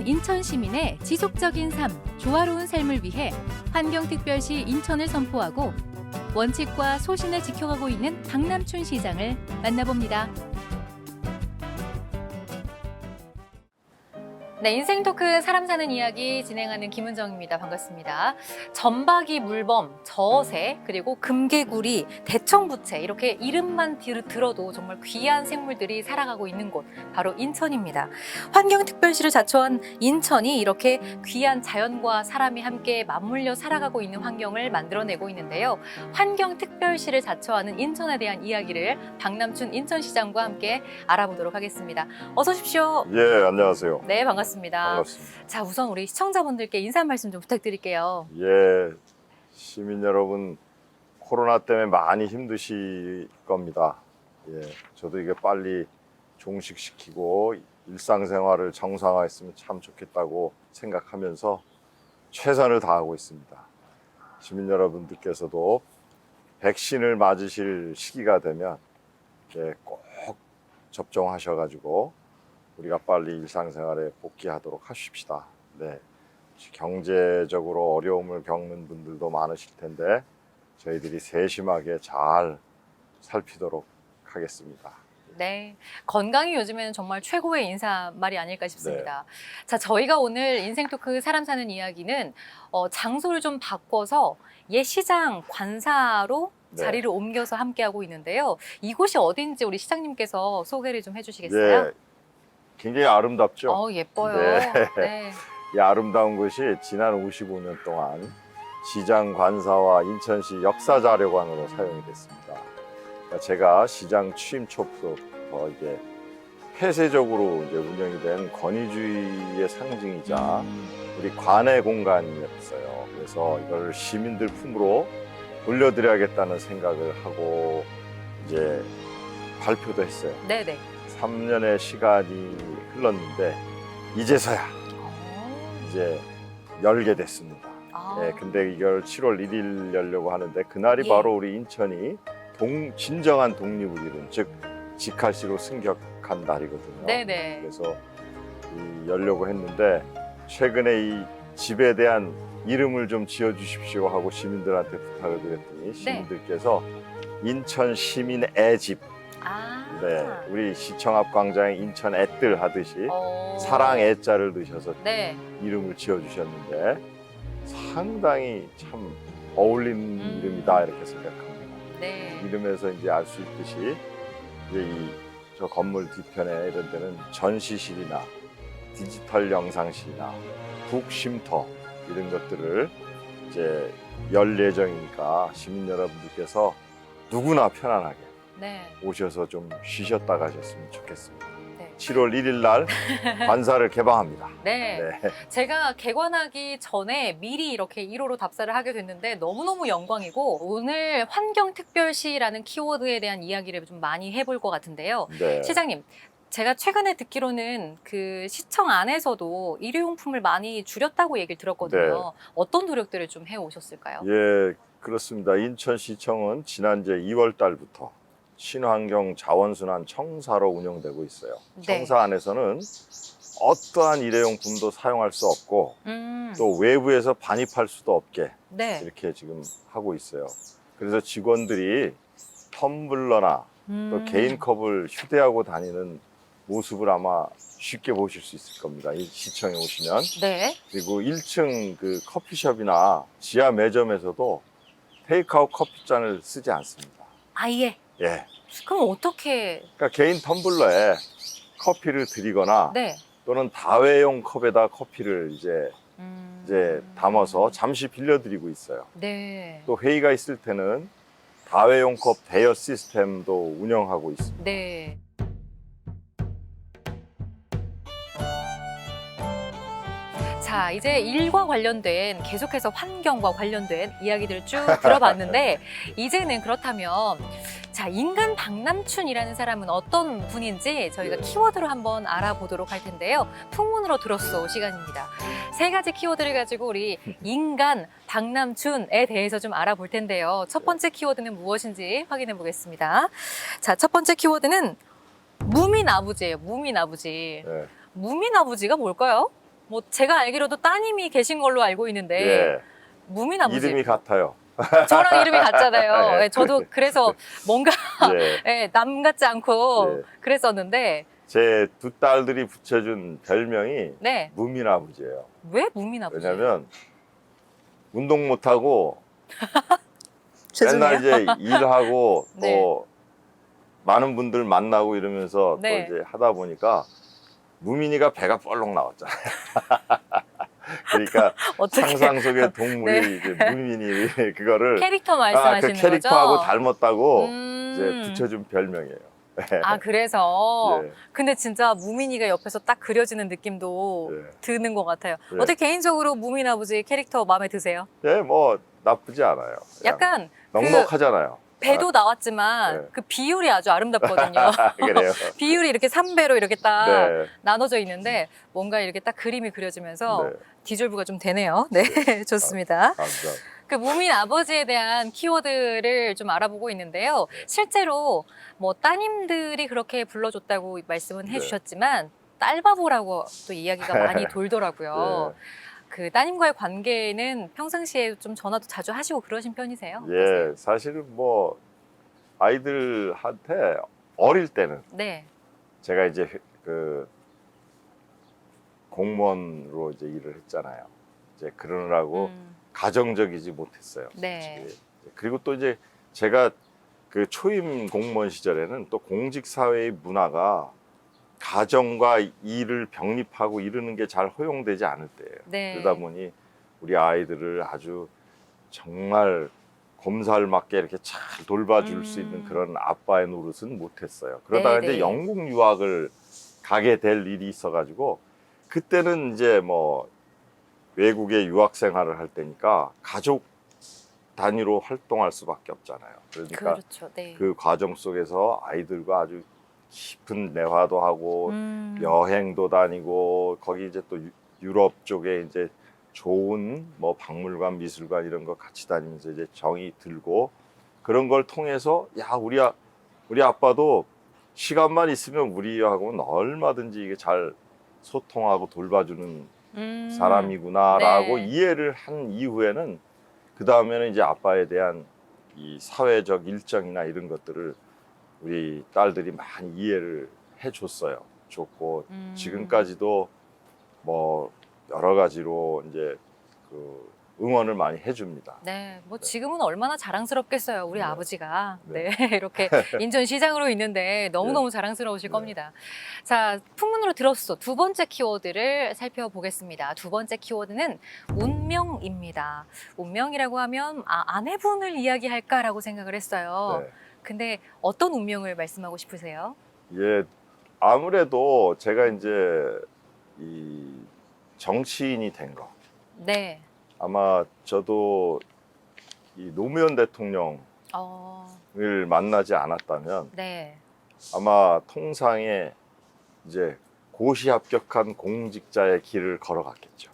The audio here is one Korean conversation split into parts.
인천 시민의 지속적인 삶, 조화로운 삶을 위해 환경특별시 인천을 선포하고 원칙과 소신을 지켜가고 있는 박남춘 시장을 만나봅니다. 네, 인생 토크 사람 사는 이야기 진행하는 김은정입니다. 반갑습니다. 점박이 물범, 저어새, 그리고 금개구리, 대청부채 이렇게 이름만 들어도 정말 귀한 생물들이 살아가고 있는 곳 바로 인천입니다. 환경특별시를 자처한 인천이 이렇게 귀한 자연과 사람이 함께 맞물려 살아가고 있는 환경을 만들어내고 있는데요. 환경특별시를 자처하는 인천에 대한 이야기를 박남춘 인천시장과 함께 알아보도록 하겠습니다. 어서 오십시오. 예, 안녕하세요. 네, 반갑습니다. 반갑습니다. 자, 우선 우리 시청자분들께 인사 말씀 좀 부탁드릴게요. 예, 시민 여러분, 코로나 때문에 많이 힘드실 겁니다. 예, 저도 이게 빨리 종식시키고 일상생활을 정상화했으면 참 좋겠다고 생각하면서 최선을 다하고 있습니다. 시민 여러분들께서도 백신을 맞으실 시기가 되면 꼭 접종하셔가지고 우리가 빨리 일상생활에 복귀하도록 하십시다. 네, 경제적으로 어려움을 겪는 분들도 많으실 텐데 저희들이 세심하게 잘 살피도록 하겠습니다. 네, 건강이 요즘에는 정말 최고의 인사말이 아닐까 싶습니다. 자, 저희가 오늘 인생 토크 사람 사는 이야기는 장소를 좀 바꿔서 옛 시장 관사로 자리를 옮겨서 함께하고 있는데요. 이곳이 어딘지 우리 시장님께서 소개를 좀 해주시겠어요? 예, 굉장히 아름답죠? 예뻐요. 네. 네. 이 아름다운 곳이 지난 55년 동안 시장 관사와 인천시 역사자료관으로 사용이 됐습니다. 그러니까 제가 시장 취임 초부터 이게 폐쇄적으로 이제 운영이 된 권위주의의 상징이자 우리 관의 공간이었어요. 그래서 이걸 시민들 품으로 돌려드려야겠다는 생각을 하고 이제 발표도 했어요. 네네. 3년의 시간이 흘렀는데 이제서야 이제 열게 됐습니다. 네, 근데 이걸 7월 1일 열려고 하는데 그날이 바로 우리 인천이 진정한 독립을 이룬, 즉 직할시로 승격한 날이거든요. 네네. 그래서 열려고 했는데 최근에 이 집에 대한 이름을 좀 지어주십시오 하고 시민들한테 부탁을 드렸더니 시민들께서 인천 시민 애집, 네, 우리 시청 앞 광장에 인천 애들 하듯이 사랑 애자를 넣으셔서 이름을 지어주셨는데 상당히 참 어울리는 이름이다 이렇게 생각합니다. 네. 이름에서 이제 알 수 있듯이 이제 저 건물 뒤편에 이런 데는 전시실이나 디지털 영상실이나 북쉼터 이런 것들을 이제 열 예정이니까 시민 여러분들께서 누구나 편안하게 오셔서 좀 쉬셨다 가셨으면 좋겠습니다. 7월 1일 날 관사를 개방합니다. 네. 제가 개관하기 전에 미리 이렇게 1호로 답사를 하게 됐는데 너무너무 영광이고 오늘 환경특별시라는 키워드에 대한 이야기를 좀 많이 해볼 것 같은데요. 시장님, 제가 최근에 듣기로는 그 시청 안에서도 일회용품을 많이 줄였다고 얘기를 들었거든요. 어떤 노력들을 좀 해오셨을까요? 예, 그렇습니다. 인천시청은 지난해 2월 달부터 친환경 자원순환 청사로 운영되고 있어요. 청사 안에서는 어떠한 일회용품도 사용할 수 없고 또 외부에서 반입할 수도 없게 이렇게 지금 하고 있어요. 그래서 직원들이 텀블러나 또 개인 컵을 휴대하고 다니는 모습을 아마 쉽게 보실 수 있을 겁니다. 이 시청에 오시면. 그리고 1층 그 커피숍이나 지하 매점에서도 테이크아웃 커피잔을 쓰지 않습니다. 아예? 예. 그럼 어떻게? 그러니까 개인 텀블러에 커피를 드리거나 또는 다회용 컵에다 커피를 이제 담아서 잠시 빌려드리고 있어요. 또 회의가 있을 때는 다회용 컵 대여 시스템도 운영하고 있습니다. 자, 이제 일과 관련된 계속해서 환경과 관련된 이야기들을 쭉 들어봤는데 이제는 그렇다면 자, 인간 박남춘이라는 사람은 어떤 분인지 저희가 키워드로 한번 알아보도록 할 텐데요. 풍문으로 들었소 시간입니다. 3가지 키워드를 가지고 우리 인간 박남춘에 대해서 좀 알아볼 텐데요. 첫 번째 키워드는 무엇인지 확인해 보겠습니다. 자, 첫 번째 키워드는 무민 아버지예요. 무민 아버지. 무민 아버지가 뭘까요? 뭐 제가 알기로도 따님이 계신 걸로 알고 있는데 예. 무민 아버지 이름이 같아요. 저랑 이름이 같잖아요. 예. 예, 저도 그래서 뭔가 예. 예, 남 같지 않고 예. 그랬었는데 제 두 딸들이 붙여준 별명이 네. 무민 아버지예요. 왜 무민 아버지? 왜냐면 운동 못하고 죄송해요. 맨날 이제 일하고 네. 또 많은 분들 만나고 이러면서 네. 또 이제 하다 보니까 무민이가 배가 뻘록 나왔잖아요. 그러니까 어떻게 상상 속의 동물이 네. 이제 무민이 그거를 캐릭터 그 말씀하시는 캐릭터하고 거죠? 닮았다고 이제 음. 붙여준 별명이에요. 아 그래서 예. 근데 진짜 무민이가 옆에서 딱 그려지는 느낌도 예. 드는 것 같아요. 예. 어떻게 개인적으로 무민 아버지 캐릭터 마음에 드세요? 예, 뭐 나쁘지 않아요. 그냥 약간 넉넉하잖아요. 배도 나왔지만 네. 그 비율이 아주 아름답거든요. 그래요. 비율이 이렇게 3배로 이렇게 딱 네. 나눠져 있는데 뭔가 이렇게 딱 그림이 그려지면서 네. 디졸브가 좀 되네요. 네, 좋습니다. 감사합니다. 그 무민 아버지에 대한 키워드를 좀 알아보고 있는데요. 실제로 뭐 따님들이 그렇게 불러줬다고 말씀은 네. 해주셨지만 딸바보라고 또 이야기가 많이 돌더라고요. 예. 그 따님과의 관계는 평상시에 좀 전화도 자주 하시고 그러신 편이세요? 예, 사실은 뭐 아이들한테 어릴 때는 네. 제가 이제 그 공무원으로 이제 일을 했잖아요. 이제 그러느라고 가정적이지 못했어요. 네. 솔직히. 그리고 또 이제 제가 그 초임 공무원 시절에는 또 공직 사회의 문화가 가정과 일을 병립하고 이러는 게 잘 허용되지 않을 때예요. 네. 그러다 보니 우리 아이들을 아주 정말 검사를 맞게 이렇게 잘 돌봐줄 수 있는 그런 아빠의 노릇은 못했어요. 그러다가 네, 이제 네. 영국 유학을 가게 될 일이 있어가지고 그때는 이제 뭐 외국에 유학 생활을 할 때니까 가족 단위로 활동할 수밖에 없잖아요. 그러니까 그렇죠. 네. 그 과정 속에서 아이들과 아주 깊은 대화도 하고 여행도 다니고 거기 이제 또 유럽 쪽에 이제 좋은 뭐 박물관, 미술관 이런 거 같이 다니면서 이제 정이 들고 그런 걸 통해서 야 우리 아빠도 시간만 있으면 우리하고는 얼마든지 이게 잘 소통하고 돌봐주는 사람이구나라고 네. 이해를 한 이후에는 그 다음에는 이제 아빠에 대한 이 사회적 일정이나 이런 것들을 우리 딸들이 많이 이해를 해줬어요. 줬고 지금까지도 뭐 여러 가지로 이제 그 응원을 많이 해줍니다. 네, 뭐 지금은 얼마나 자랑스럽겠어요, 우리 네. 아버지가. 네. 네, 이렇게 인천시장으로 있는데 너무너무 자랑스러우실 네. 겁니다. 자, 풍문으로 들었어. 두 번째 키워드를 살펴보겠습니다. 두 번째 키워드는 운명입니다. 운명이라고 하면 아내분을 이야기할까라고 생각을 했어요. 네. 근데 어떤 운명을 말씀하고 싶으세요? 예, 아무래도 제가 이제 이 정치인이 된 거. 네. 아마 저도 이 노무현 대통령을 만나지 않았다면 네. 아마 통상에 이제 고시 합격한 공직자의 길을 걸어갔겠죠.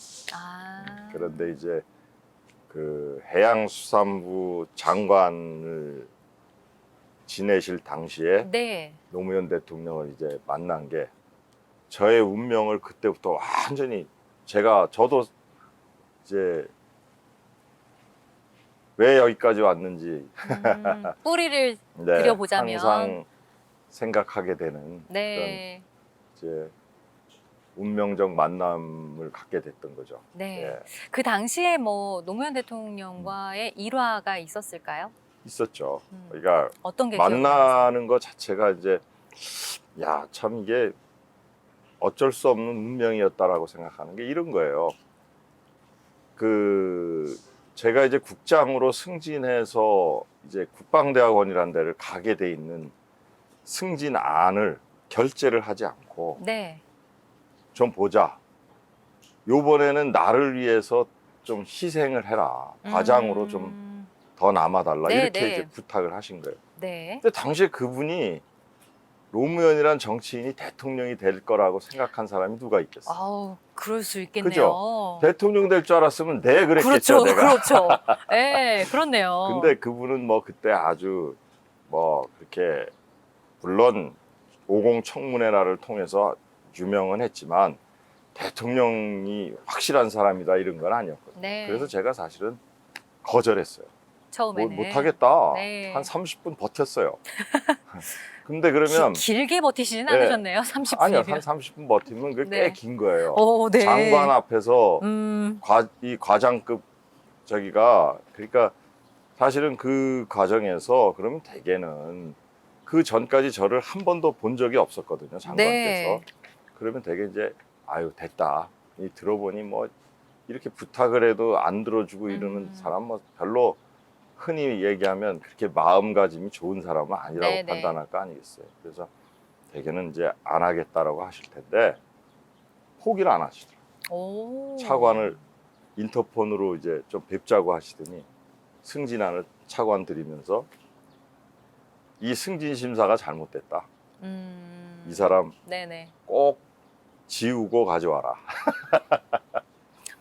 그런데 이제 그 해양수산부 장관을 지내실 당시에 네. 노무현 대통령을 이제 만난 게 저의 운명을 그때부터 완전히 저도 이제 왜 여기까지 왔는지 뿌리를 네, 들여보자면 항상 생각하게 되는 네. 그런 이제 운명적 만남을 갖게 됐던 거죠. 네. 예, 그 당시에 뭐 노무현 대통령과의 일화가 있었을까요? 있었죠. 그러니까 어떤 게 기억나세요? 만나는 것 자체가 이제 야, 참 이게 어쩔 수 없는 운명이었다라고 생각하는 게 이런 거예요. 그 제가 이제 국장으로 승진해서 이제 국방대학원이라는 데를 가게 돼 있는 승진안을 결제를 하지 않고 네. 좀 보자. 요번에는 나를 위해서 좀 희생을 해라. 과장으로 좀 더 남아달라. 네, 이렇게 네. 이제 부탁을 하신 거예요. 네. 근데 당시에 그분이 노무현이란 정치인이 대통령이 될 거라고 생각한 사람이 누가 있겠어요? 아우, 그럴 수 있겠네요. 그죠? 대통령 될 줄 알았으면 네 그랬겠죠, 그렇죠. 내가. 그렇죠. 네, 그렇네요. 근데 그분은 뭐 그때 아주 뭐 그렇게 물론 오공 청문회 날을 통해서 유명은 했지만 대통령이 확실한 사람이다 이런 건 아니었거든요. 네. 그래서 제가 사실은 거절했어요. 처음에는. 못하겠다. 네. 한 30분 버텼어요. 근데 그러면 길게 버티시진 네. 않으셨네요. 아니요, 30분이면. 한 30분 버티면 그게 네. 꽤 긴 거예요. 오, 네. 장관 앞에서 음. 이 과장급 저기가 그러니까 사실은 그 과정에서 그러면 대개는 그 전까지 저를 한 번도 본 적이 없었거든요. 장관께서. 네. 그러면 되게 이제 아유 됐다. 이 들어보니 뭐 이렇게 부탁을 해도 안 들어주고 이러는 사람 뭐 별로 흔히 얘기하면 그렇게 마음가짐이 좋은 사람은 아니라고 네네. 판단할 거 아니겠어요. 그래서 대개는 이제 안 하겠다라고 하실 텐데 포기를 안 하시더라고요. 오. 차관을 인터폰으로 이제 좀 뵙자고 하시더니 승진안을 차관 드리면서 이 승진 심사가 잘못됐다. 이 사람 네네. 꼭 지우고 가져와라.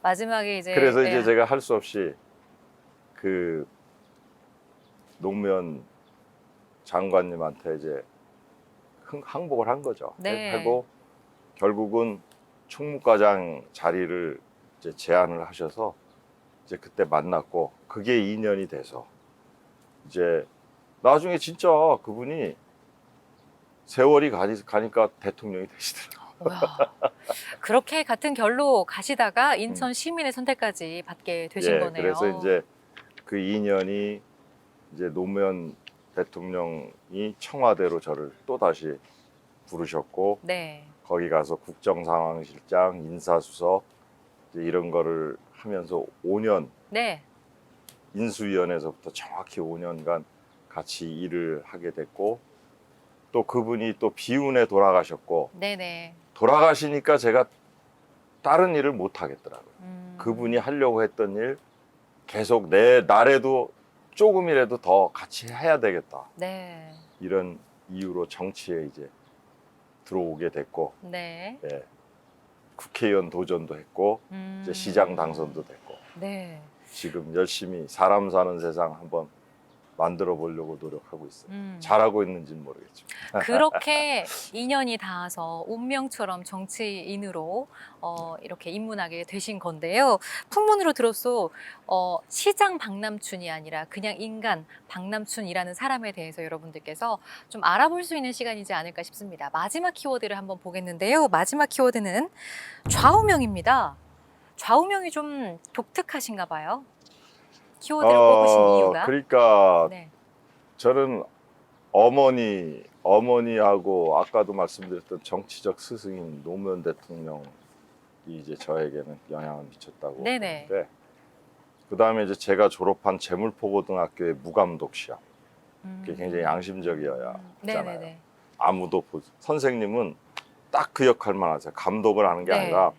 마지막에 이제. 그래서 예. 이제 제가 할 수 없이 그 노무현 장관님한테 이제 항복을 한 거죠. 네. 하고 결국은 총무과장 자리를 이제 제안을 하셔서 이제 그때 만났고 그게 2년이 돼서 이제 나중에 진짜 그분이 세월이 가니까 대통령이 되시더라고요. 뭐야. 그렇게 같은 결로 가시다가 인천 시민의 선택까지 받게 되신 거네요. 그래서 이제 그 2년이 이제 노무현 대통령이 청와대로 저를 또 다시 부르셨고 네. 거기 가서 국정상황실장, 인사수석 이제 이런 거를 하면서 5년 네. 인수위원회에서부터 정확히 5년간 같이 일을 하게 됐고 또 그분이 또 비운에 돌아가셨고 네네. 돌아가시니까 제가 다른 일을 못 하겠더라고요. 음. 그분이 하려고 했던 일 계속 내 날에도 조금이라도 더 같이 해야 되겠다. 네. 이런 이유로 정치에 이제 들어오게 됐고 네. 예, 국회의원 도전도 했고 이제 시장 당선도 됐고 네. 지금 열심히 사람 사는 세상 한번 만들어 보려고 노력하고 있어요. 음. 잘하고 있는지는 모르겠지만. 그렇게 인연이 닿아서 운명처럼 정치인으로 이렇게 입문하게 되신 건데요. 풍문으로 들었소 시장 박남춘이 아니라 그냥 인간 박남춘이라는 사람에 대해서 여러분들께서 좀 알아볼 수 있는 시간이지 않을까 싶습니다. 마지막 키워드를 한번 보겠는데요. 마지막 키워드는 좌우명입니다. 좌우명이 좀 독특하신가 봐요. 키워드를 뽑으신 이유가. 그러니까 네. 저는 어머니하고 아까도 말씀드렸던 정치적 스승인 노무현 대통령이 이제 저에게는 영향을 미쳤다고 네네. 보는데 그 다음에 이제 제가 졸업한 제물포고등학교의 무감독 시험 그게 굉장히 양심적이어야 하잖아요. 네네네. 아무도 선생님은 딱 그 역할만 하세요. 감독을 하는 게 네. 아니라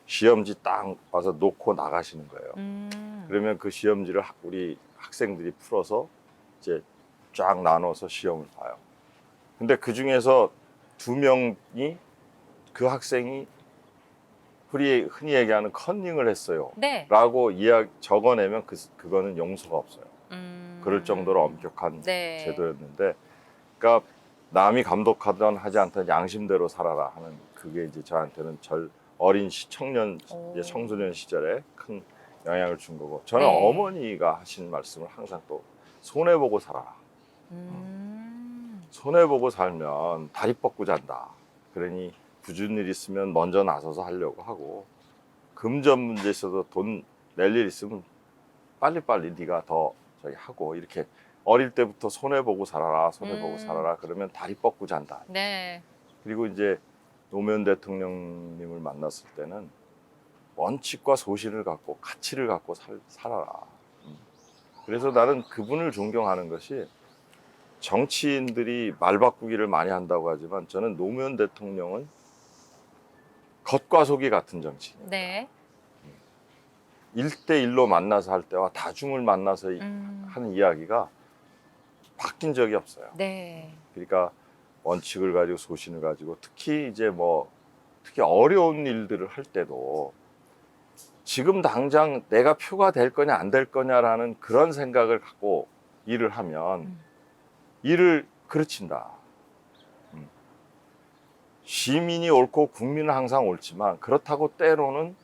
시험지 딱 와서 놓고 나가시는 거예요. 그러면 그 시험지를 우리 학생들이 풀어서 이제 쫙 나눠서 시험을 봐요. 근데 그 중에서 2명이 그 학생이 흔히 얘기하는 컨닝을 했어요. 네. 라고 적어내면 그거는 용서가 없어요. 그럴 정도로 엄격한 네. 제도였는데, 그러니까 남이 감독하든 하지 않든 양심대로 살아라 하는 그게 이제 저한테는 어린 청소년 시절에 큰 영향을 준 거고, 저는 네. 어머니가 하신 말씀을 항상 또 손해보고 살아라. 손해보고 살면 다리 뻗고 잔다. 그러니 굳은 일 있으면 먼저 나서서 하려고 하고, 금전 문제 있어도 돈 낼 일 있으면 빨리빨리 네가 더 저기 하고, 이렇게 어릴 때부터 손해보고 살아라, 손해보고 살아라. 그러면 다리 뻗고 잔다. 네. 그리고 이제 노무현 대통령님을 만났을 때는 원칙과 소신을 갖고 가치를 갖고 살아라. 그래서 나는 그분을 존경하는 것이, 정치인들이 말 바꾸기를 많이 한다고 하지만 저는 노무현 대통령은 겉과 속이 같은 정치인. 네. 1대1로 만나서 할 때와 다중을 만나서 하는 이야기가 바뀐 적이 없어요. 네. 그러니까 원칙을 가지고 소신을 가지고, 특히 어려운 일들을 할 때도 지금 당장 내가 표가 될 거냐 안 될 거냐라는 그런 생각을 갖고 일을 하면 일을 그르친다. 시민이 옳고 국민은 항상 옳지만 그렇다고 때로는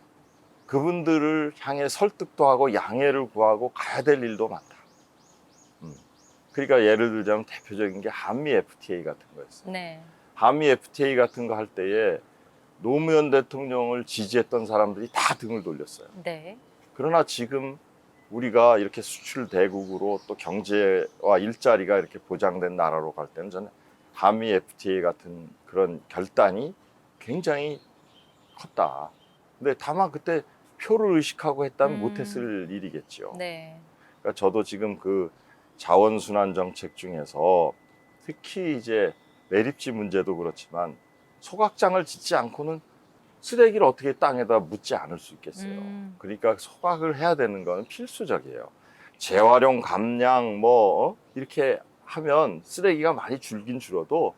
그분들을 향해 설득도 하고 양해를 구하고 가야 될 일도 많다. 그러니까 예를 들자면 대표적인 게 한미 FTA 같은 거였어요. 네. 한미 FTA 같은 거 할 때에 노무현 대통령을 지지했던 사람들이 다 등을 돌렸어요. 네. 그러나 지금 우리가 이렇게 수출 대국으로 또 경제와 일자리가 이렇게 보장된 나라로 갈 때는 저는 한미 FTA 같은 그런 결단이 굉장히 컸다. 근데 다만 그때 표를 의식하고 했다면 못했을 일이겠죠. 네. 그러니까 저도 지금 그 자원순환 정책 중에서 특히 이제 매립지 문제도 그렇지만 소각장을 짓지 않고는 쓰레기를 어떻게 땅에다 묻지 않을 수 있겠어요. 그러니까 소각을 해야 되는 건 필수적이에요. 재활용, 감량 뭐 이렇게 하면 쓰레기가 많이 줄긴 줄어도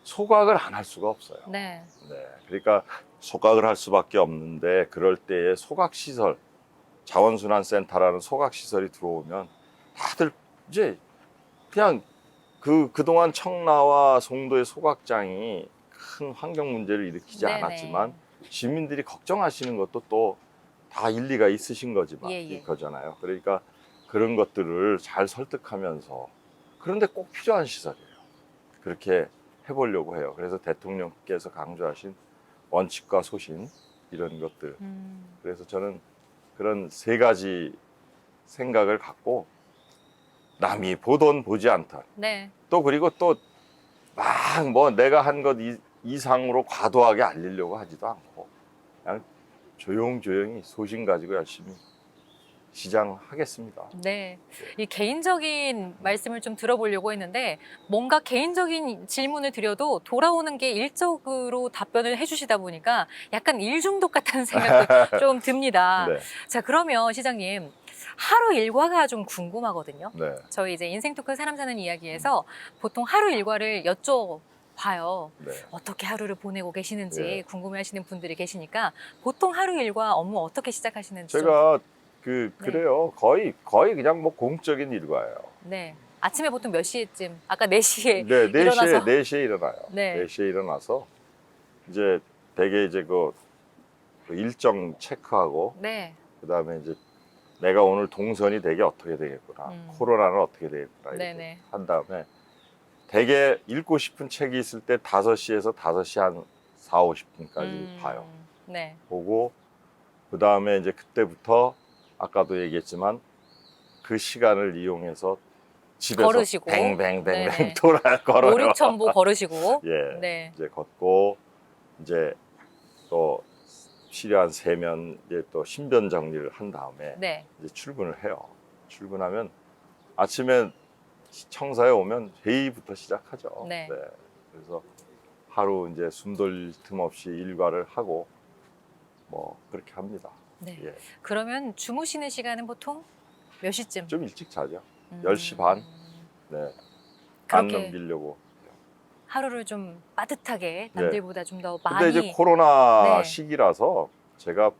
소각을 안 할 수가 없어요. 네. 네, 그러니까 소각을 할 수밖에 없는데 그럴 때에 소각시설, 자원순환센터라는 소각시설이 들어오면 다들 이제 그냥 그동안 청라와 송도의 소각장이 큰 환경 문제를 일으키지 네네. 않았지만 시민들이 걱정하시는 것도 또 다 일리가 있으신 예. 거잖아요. 그러니까 그런 것들을 잘 설득하면서 그런데 꼭 필요한 시설이에요. 그렇게 해보려고 해요. 그래서 대통령께서 강조하신 원칙과 소신 이런 것들. 그래서 저는 그런 세 가지 생각을 갖고 남이 보던 보지 않던 네. 또 그리고 또 막 뭐 내가 한 것 이상으로 과도하게 알리려고 하지도 않고 그냥 조용조용히 소신 가지고 열심히 시장하겠습니다. 네. 이 개인적인 말씀을 좀 들어보려고 했는데 뭔가 개인적인 질문을 드려도 돌아오는 게 일적으로 답변을 해주시다 보니까 약간 일중독 같다는 생각도 좀 듭니다. 네, 자, 그러면 시장님 하루 일과가 좀 궁금하거든요. 네, 저희 이제 인생 토크 사람 사는 이야기에서 보통 하루 일과를 여쭤봐요. 네. 어떻게 하루를 보내고 계시는지 예. 궁금해하시는 분들이 계시니까 보통 하루 일과 업무 어떻게 시작하시는지 좀. 제가 네. 그래요. 거의 그냥 뭐 공적인 일과예요. 네. 아침에 보통 몇 시쯤? 아까 4시에 네, 일어나서. 4시에 일어나요. 네. 4시에 일어나서 이제 대개 이제 그 일정 체크하고 네. 그다음에 이제 내가 오늘 동선이 되게 어떻게 되겠구나. 코로나는 어떻게 되겠구나. 이렇게 네네. 한 다음에 되게 읽고 싶은 책이 있을 때 5시에서 5시 한 4, 50분까지 봐요. 네. 보고 그다음에 이제 그때부터 아까도 얘기했지만 그 시간을 이용해서 집에서 걸으시고. 뱅뱅뱅뱅 네네. 걸어요. 5, 6천보 걸으시고. 예. 네. 이제 걷고 이제 또 필요한 세면 이제 또 신변 정리를 한 다음에 네. 이제 출근을 해요. 출근하면 아침에 청사에 오면 회의부터 시작하죠. 네. 그래서 하루 이제 숨돌 틈 없이 일과를 하고 뭐 그렇게 합니다. 네. 예. 그러면 주무시는 시간은 보통 몇 시쯤? 좀 일찍 자죠. 10시 반. 네. 안 그렇게 넘기려고. 하루를 좀 빠듯하게 남들보다 좀 더 많이. 근데 이제 코로나 네. 시기라서 제가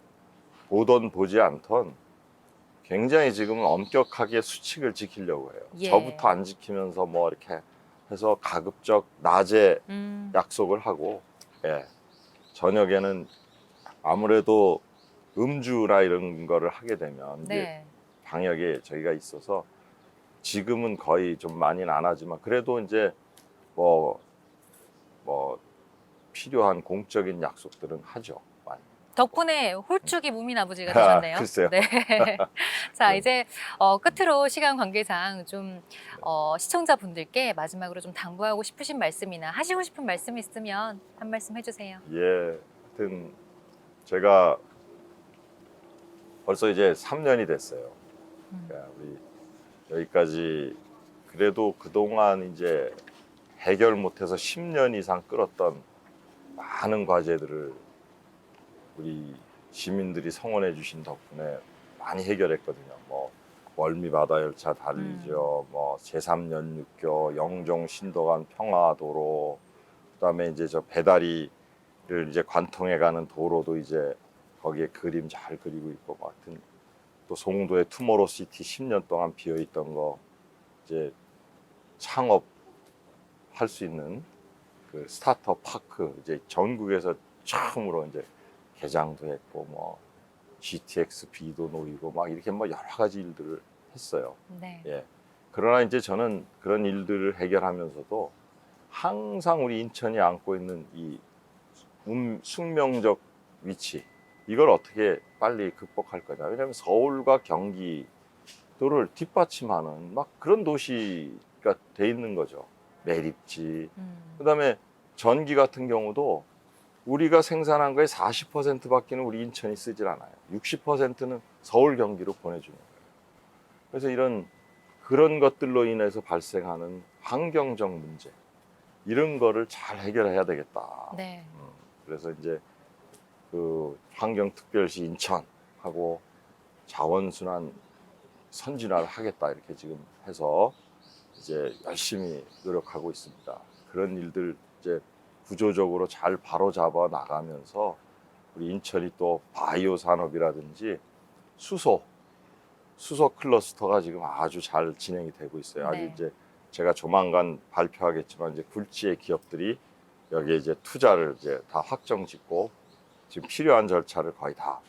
보던 보지 않던 굉장히 지금은 엄격하게 수칙을 지키려고 해요. 예. 저부터 안 지키면서 뭐 이렇게 해서 가급적 낮에 약속을 하고, 예. 저녁에는 아무래도 음주나 이런 거를 하게 되면 이게 네. 방역에 저희가 있어서 지금은 거의 좀 많이는 안 하지만 그래도 이제 뭐 필요한 공적인 약속들은 하죠. 많이. 덕분에 홀쭉이 무민 아버지가 되셨네요. 글쎄요. 네. 자, 네. 이제 끝으로 시간 관계상 좀 시청자분들께 마지막으로 좀 당부하고 싶으신 말씀이나 하시고 싶은 말씀 있으면 한 말씀 해주세요. 예, 하여튼 제가 벌써 이제 3년이 됐어요. 그러니까 우리 여기까지 그래도 그동안 이제 해결 못해서 10년 이상 끌었던 많은 과제들을 우리 시민들이 성원해 주신 덕분에 많이 해결했거든요. 뭐 월미 바다 열차 달리죠. 뭐 제3연육교, 영종 신도간 평화도로, 그다음에 이제 저 배다리를 이제 관통해 가는 도로도 이제 거기에 그림 잘 그리고 있고, 뭐 하여튼 또 송도의 투모로우시티 10년 동안 비어 있던 거 이제 창업할 수 있는 그 스타트업 파크 이제 전국에서 처음으로 이제 개장도 했고 뭐 GTX-B도 놓이고 막 이렇게 뭐 여러 가지 일들을 했어요. 네. 예. 그러나 이제 저는 그런 일들을 해결하면서도 항상 우리 인천이 안고 있는 이 숙명적 위치 이걸 어떻게 빨리 극복할 거냐. 왜냐하면 서울과 경기도를 뒷받침하는 막 그런 도시가 돼 있는 거죠. 매립지. 그다음에 전기 같은 경우도 우리가 생산한 거의 40%밖에는 우리 인천이 쓰질 않아요. 60%는 서울 경기로 보내주는 거예요. 그래서 그런 것들로 인해서 발생하는 환경적 문제 이런 거를 잘 해결해야 되겠다. 네. 그래서 이제 그 환경특별시 인천하고 자원순환 선진화를 하겠다 이렇게 지금 해서 이제 열심히 노력하고 있습니다. 그런 일들 이제 구조적으로 잘 바로잡아 나가면서 우리 인천이 또 바이오 산업이라든지 수소 클러스터가 지금 아주 잘 진행이 되고 있어요. 아주 네. 이제 제가 조만간 발표하겠지만 이제 굴지의 기업들이 여기에 이제 투자를 이제 다 확정 짓고 지금 필요한 절차를 거의 다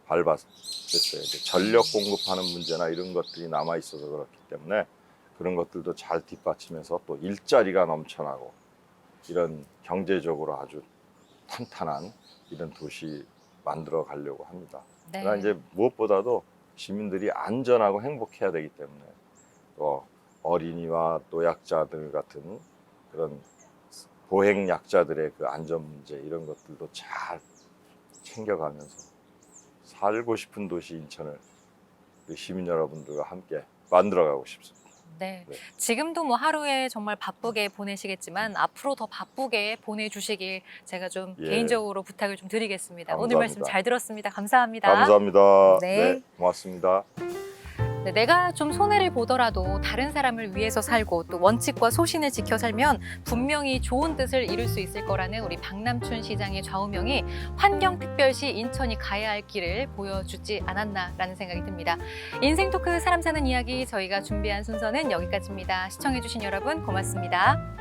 밟았어요. 이제 전력 공급하는 문제나 이런 것들이 남아 있어서 그렇기 때문에 그런 것들도 잘 뒷받침해서 또 일자리가 넘쳐나고 이런 경제적으로 아주 탄탄한 이런 도시 만들어 가려고 합니다. 네. 그러나 이제 무엇보다도 시민들이 안전하고 행복해야 되기 때문에 또 어린이와 노약자들 같은 그런 보행 약자들의 그 안전 문제 이런 것들도 잘 챙겨가면서 살고 싶은 도시 인천을 우리 시민 여러분들과 함께 만들어가고 싶습니다. 네. 네. 지금도 뭐 하루에 정말 바쁘게 보내시겠지만 앞으로 더 바쁘게 보내주시길 제가 좀 예. 개인적으로 부탁을 좀 드리겠습니다. 오늘 감사합니다. 말씀 잘 들었습니다. 감사합니다. 감사합니다. 네. 고맙습니다. 네, 내가 좀 손해를 보더라도 다른 사람을 위해서 살고 또 원칙과 소신을 지켜 살면 분명히 좋은 뜻을 이룰 수 있을 거라는 우리 박남춘 시장의 좌우명이 환경특별시 인천이 가야 할 길을 보여주지 않았나라는 생각이 듭니다. 인생 토크 사람 사는 이야기 저희가 준비한 순서는 여기까지입니다. 시청해주신 여러분 고맙습니다.